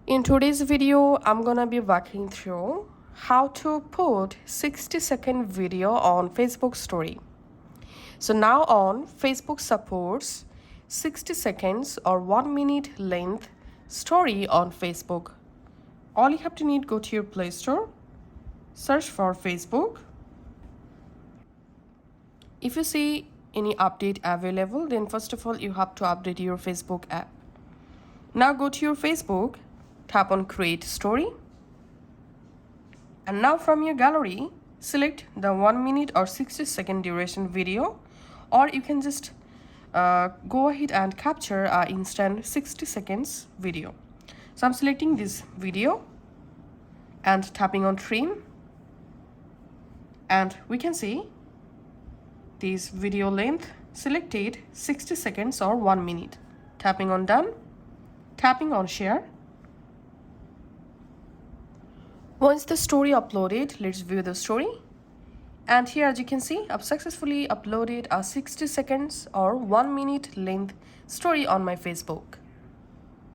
In today's video, I'm gonna be walking through how to put 60-second video on Facebook story. So now on, Facebook supports 60 seconds or 1 minute length story on Facebook. All you have to need, go to your Play Store, search for Facebook. If you see any update available, then first of all, you have to update your Facebook app. Now go to your Facebook, tap on Create Story. And now from your gallery, select the 1 minute or 60-second duration video, or you can just go ahead and capture an instant 60 seconds video. So I'm selecting this video and tapping on trim, and we can see this video length selected 60 seconds or 1 minute. Tapping on done, tapping on share. Once the story uploaded, let's view the story. And here, as you can see, I've successfully uploaded a 60 seconds or 1 minute length story on my Facebook.